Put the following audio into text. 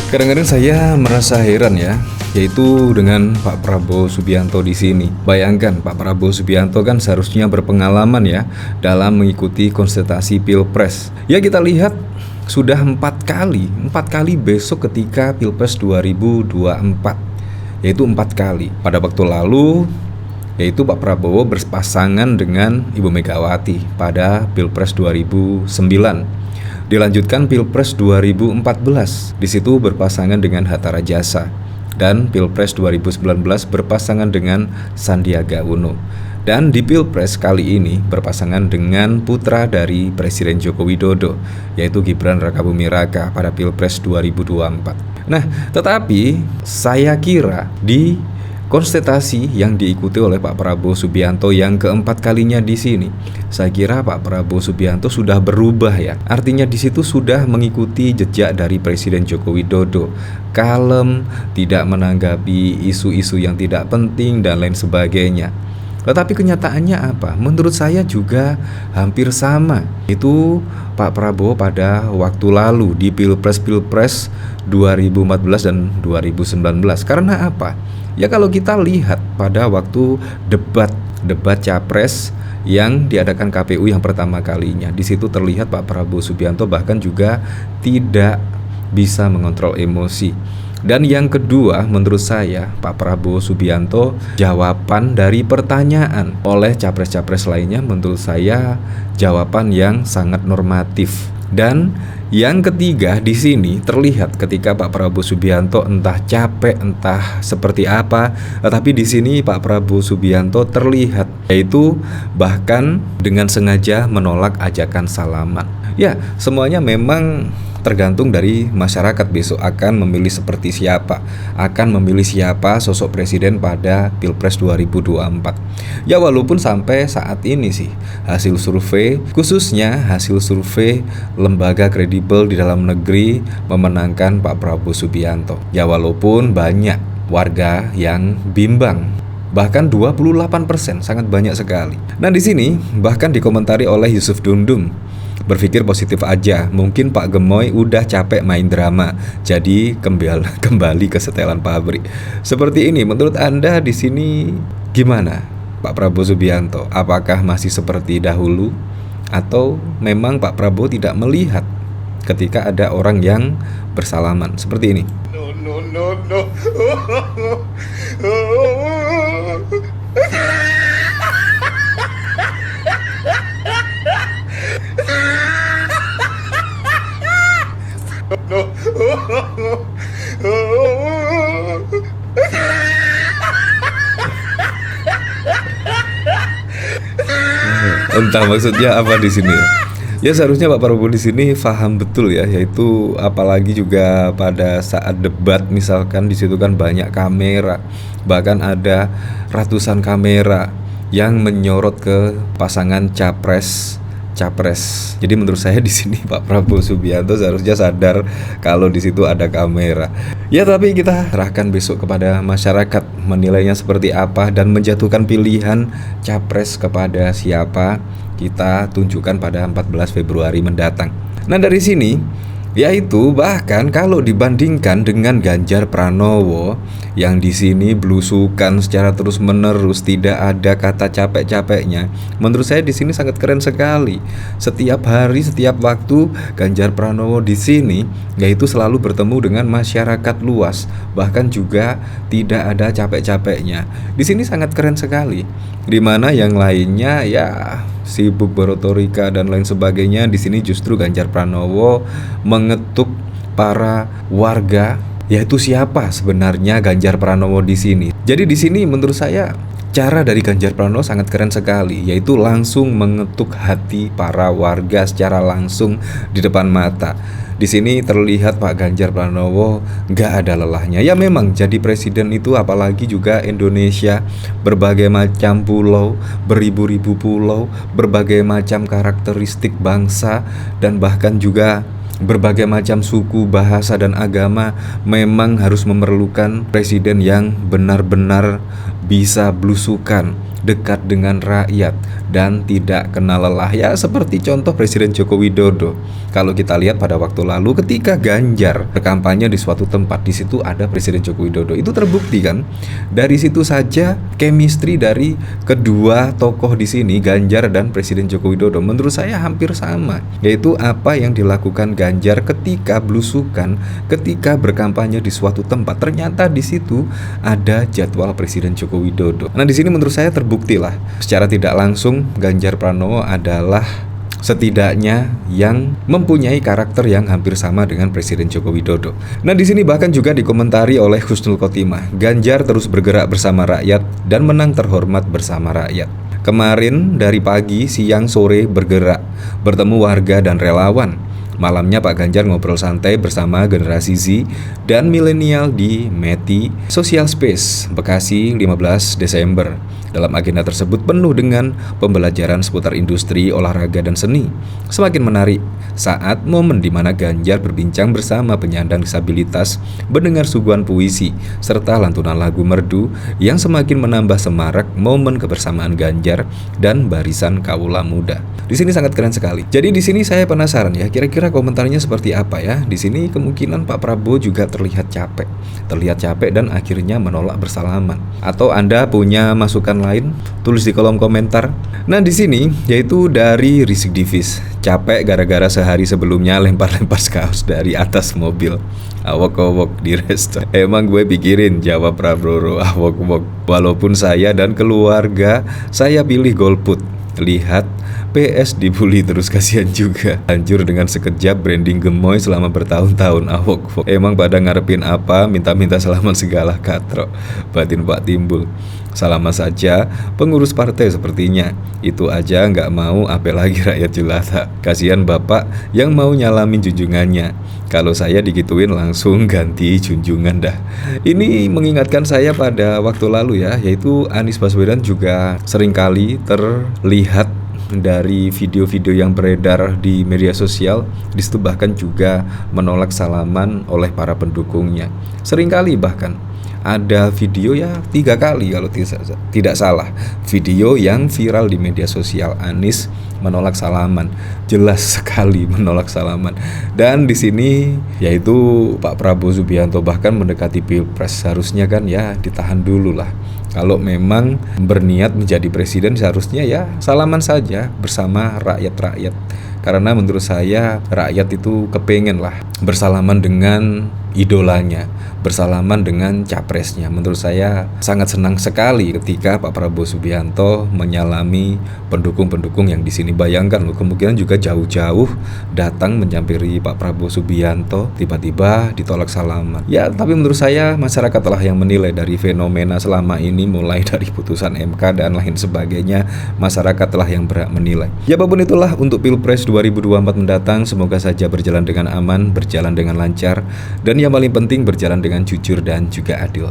Kadang-kadang saya merasa heran ya, yaitu dengan Pak Prabowo Subianto di sini. Bayangkan Pak Prabowo Subianto kan seharusnya berpengalaman ya dalam mengikuti kontestasi Pilpres. Ya kita lihat sudah 4 kali besok ketika Pilpres 2024, yaitu 4 kali. Pada waktu lalu yaitu Pak Prabowo berpasangan dengan Ibu Megawati pada Pilpres 2009. Dilanjutkan Pilpres 2014, di situ berpasangan dengan Hatta Rajasa, dan Pilpres 2019 berpasangan dengan Sandiaga Uno. Dan di Pilpres kali ini berpasangan dengan putra dari Presiden Joko Widodo, yaitu Gibran Rakabuming Raka pada Pilpres 2024. Nah, tetapi saya kira di kontestasi yang diikuti oleh Pak Prabowo Subianto yang keempat kalinya di sini, saya kira Pak Prabowo Subianto sudah berubah ya. Artinya di situ sudah mengikuti jejak dari Presiden Joko Widodo, kalem, tidak menanggapi isu-isu yang tidak penting dan lain sebagainya. Tetapi kenyataannya apa? Menurut saya juga hampir sama. Itu Pak Prabowo pada waktu lalu di Pilpres 2014 dan 2019. Karena apa? Ya kalau kita lihat pada waktu debat capres yang diadakan KPU yang pertama kalinya, di situ terlihat Pak Prabowo Subianto bahkan juga tidak bisa mengontrol emosi. Dan yang kedua, menurut saya Pak Prabowo Subianto jawaban dari pertanyaan oleh capres-capres lainnya menurut saya jawaban yang sangat normatif. Dan yang ketiga di sini terlihat ketika Pak Prabowo Subianto entah capek entah seperti apa, tetapi di sini Pak Prabowo Subianto terlihat yaitu bahkan dengan sengaja menolak ajakan salaman. Ya, semuanya memang tergantung dari masyarakat besok akan memilih seperti siapa, akan memilih siapa sosok presiden pada Pilpres 2024. Ya walaupun sampai saat ini sih hasil survei, khususnya hasil survei lembaga kredibel di dalam negeri memenangkan Pak Prabowo Subianto. Ya walaupun banyak warga yang bimbang, bahkan 28%, sangat banyak sekali. Nah di sini bahkan dikomentari oleh Yusuf Dundung, berpikir positif aja, mungkin Pak Gemoy udah capek main drama, jadi kembali ke setelan pabrik. Seperti ini, menurut Anda di sini gimana Pak Prabowo Subianto? Apakah masih seperti dahulu atau memang Pak Prabowo tidak melihat ketika ada orang yang bersalaman seperti ini? No. Entah maksudnya apa di sini. Ya seharusnya Pak Prabowo di sini paham betul ya, yaitu apalagi juga pada saat debat misalkan di situ kan banyak kamera, bahkan ada ratusan kamera yang menyorot ke pasangan capres. Jadi menurut saya di sini Pak Prabowo Subianto seharusnya sadar kalau di situ ada kamera. Ya tapi kita serahkan besok kepada masyarakat menilainya seperti apa dan menjatuhkan pilihan capres kepada siapa, kita tunjukkan pada 14 Februari mendatang. Nah dari sini yaitu bahkan kalau dibandingkan dengan Ganjar Pranowo yang di sini belusukan secara terus-menerus, tidak ada kata capek-capeknya. Menurut saya di sini sangat keren sekali. Setiap hari, setiap waktu Ganjar Pranowo di sini yaitu selalu bertemu dengan masyarakat luas, bahkan juga tidak ada capek-capeknya. Di sini sangat keren sekali. Di mana yang lainnya ya sibuk berotorika dan lain sebagainya. Di sini justru Ganjar Pranowo mengetuk para warga, yaitu siapa sebenarnya Ganjar Pranowo di sini. Jadi di sini menurut saya cara dari Ganjar Pranowo sangat keren sekali, yaitu langsung mengetuk hati para warga secara langsung di depan mata. Di sini terlihat Pak Ganjar Pranowo nggak ada lelahnya. Ya memang jadi presiden itu, apalagi juga Indonesia, berbagai macam pulau, beribu-ribu pulau, berbagai macam karakteristik bangsa, dan bahkan juga berbagai macam suku, bahasa, dan agama. Memang harus memerlukan presiden yang benar-benar bisa blusukan, dekat dengan rakyat, dan tidak kenal lelah. Ya seperti contoh Presiden Joko Widodo. Kalau kita lihat pada waktu lalu ketika Ganjar berkampanye di suatu tempat, di situ ada Presiden Joko Widodo. Itu terbukti kan? Dari situ saja chemistry dari kedua tokoh di sini, Ganjar dan Presiden Joko Widodo, menurut saya hampir sama. Yaitu apa yang dilakukan Ganjar ketika blusukan, ketika berkampanye di suatu tempat. Ternyata di situ ada jadwal Presiden Joko Widodo. Nah, di sini menurut saya terbukti lah, secara tidak langsung Ganjar Pranowo adalah setidaknya yang mempunyai karakter yang hampir sama dengan Presiden Joko Widodo. Nah, di sini bahkan juga dikomentari oleh Husnul Khotimah, Ganjar terus bergerak bersama rakyat dan menang terhormat bersama rakyat. Kemarin dari pagi, siang, sore bergerak, bertemu warga dan relawan. Malamnya Pak Ganjar ngobrol santai bersama generasi Z dan milenial di METI Social Space Bekasi 15 Desember. Dalam agenda tersebut penuh dengan pembelajaran seputar industri, olahraga, dan seni. Semakin menarik saat momen di mana Ganjar berbincang bersama penyandang disabilitas, mendengar suguhan puisi, serta lantunan lagu merdu yang semakin menambah semarak momen kebersamaan Ganjar dan barisan kaula muda. Di sini sangat keren sekali. Jadi di sini saya penasaran ya, kira-kira komentarnya seperti apa ya? Di sini kemungkinan Pak Prabowo juga terlihat capek dan akhirnya menolak bersalaman. Atau Anda punya masukan lain? Tulis di kolom komentar. Nah, di sini yaitu dari Rizky Divis, capek gara-gara sehari sebelumnya lempar-lempar kaos dari atas mobil. Awok-awok di resto. Emang gue pikirin, jawab Prabowo, awok-awok. Walaupun saya dan keluarga saya pilih golput. Lihat PS dibully terus, kasihan juga. Hancur dengan sekejap branding gemoy selama bertahun-tahun. Awok. Emang pada ngarepin apa? Minta-minta selamat segala, katro. Batin Pak timbul. Salaman saja pengurus partai sepertinya. Itu aja nggak mau, apalagi rakyat jelata. Kasihan bapak yang mau nyalamin junjungannya. Kalau saya digituin langsung ganti junjungan dah. Ini mengingatkan saya pada waktu lalu ya, yaitu Anies Baswedan juga seringkali terlihat dari video-video yang beredar di media sosial. Di situ bahkan juga menolak salaman oleh para pendukungnya. Seringkali bahkan ada video ya 3 kali kalau tidak salah, video yang viral di media sosial, Anies menolak salaman, jelas sekali menolak salaman. Dan di sini yaitu Pak Prabowo Subianto bahkan mendekati Pilpres, seharusnya kan ya ditahan dulu lah. Kalau memang berniat menjadi presiden seharusnya ya salaman saja bersama rakyat-rakyat. Karena menurut saya rakyat itu kepengen lah bersalaman dengan idolanya, bersalaman dengan capresnya. Menurut saya sangat senang sekali ketika Pak Prabowo Subianto menyalami pendukung-pendukung yang di sini. Bayangkan loh, kemungkinan juga jauh-jauh datang menyampiri Pak Prabowo Subianto, tiba-tiba ditolak salaman. Ya, tapi menurut saya masyarakatlah yang menilai dari fenomena selama ini, mulai dari putusan MK dan lain sebagainya. Masyarakatlah yang berhak menilai. Ya, apapun itulah untuk Pilpres 2024 mendatang, semoga saja berjalan dengan aman, berjalan dengan lancar, dan yang paling penting berjalan dengan jujur dan juga adil.